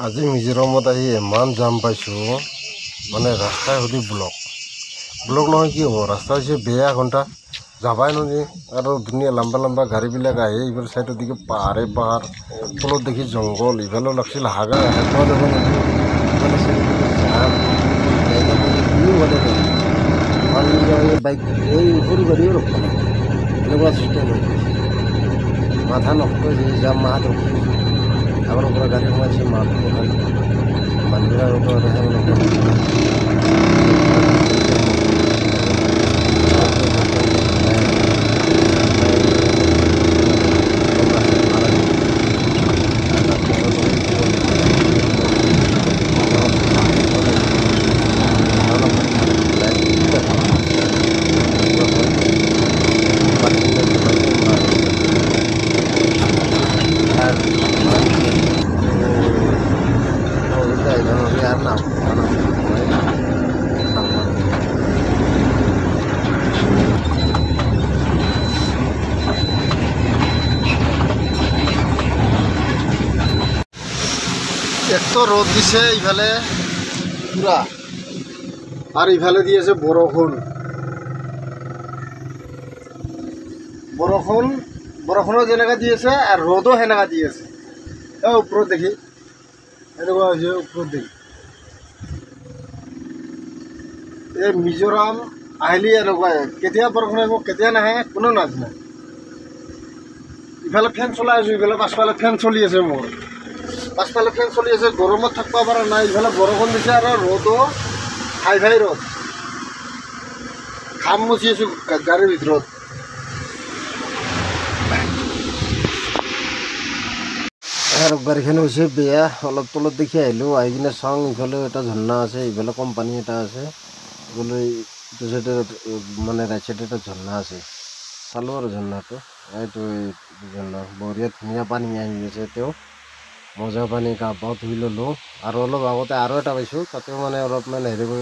আজি মিজোৰামত আহি ইমান জাম পাইছোঁ, মানে ৰাস্তাই সুধি ব্লক নহয় কি হ'ব, ৰাস্তা হৈছে বেয়া ঘণ্টা যাবাই নোৱাৰি। আৰু ধুনীয়া লম্বা লম্বা গাড়ীবিলাক আহে, এইফালে চাইডত দেখি পাহাৰে পাহাৰ, তলত দেখি জংঘল, ইফালেও লাগছিল হাগা হেঁপা যাব নোৱাৰি। ইফালে জাম বাইক এই সৰু গাড়ীও ৰখিব লাগে, এনেকুৱা চিষ্টেম হৈ গৈছে। মাথা নষ্ট হৈছে, জাম মাহত ৰখি আগৰ পৰা গাড়ী সোমাইছে মাহটো খালি মানুহবিলাকৰ এক তো ৰোদ দিছে ইফালে পুৰা, আৰ ইফালে দিয়েছে বৰফুনও যেনেকা দিয়েছে আৰ ৰোদও সেনেকা দিয়েছে। উপৰত দেখি এনেকুৱা হৈছে, উপৰত দেখি এই মিজোৰাম আহিলে এনেকুৱাই, কেতিয়া বৰষুণ আহিব কেতিয়া নাহে কোনো নাজানে। ইফালে ফেন চলাই আছোঁ, ইফালে পাছফালে ফেন চলি আছে, মোৰ পাছফালে ফেন চলি আছে, গৰমত থাকিব পৰা নাই। ইফালে বৰষুণ দিছে আৰু ৰ'দো ভাই ৰ'দ, ঘাম মুচি আছোঁ গাড়ীৰ ভিতৰত। আৰু গাড়ীখন হৈছে বেয়া, অলপ তলত দেখি আহিলোঁ, আহি কিনে চাওঁ ইফালেও এটা ঝৰ্ণা আছে, ইফালে কোম্পানী এটা আছে, ইফালে ইটো চাইডে মানে ৰাইট চাইডে এটা ঝৰ্ণা আছে। চালোঁ আৰু ঝৰ্ণাটো, এইটো ঝৰ্ণা বঢ়িয়া ধুনীয়া পানী আহি আছে, তেওঁ মজা পানী গা পা ধুই ল'লোঁ। আৰু অলপ আগতে আৰু এটা পাইছোঁ, তাতেও মানে অলপমান হেৰি কৰি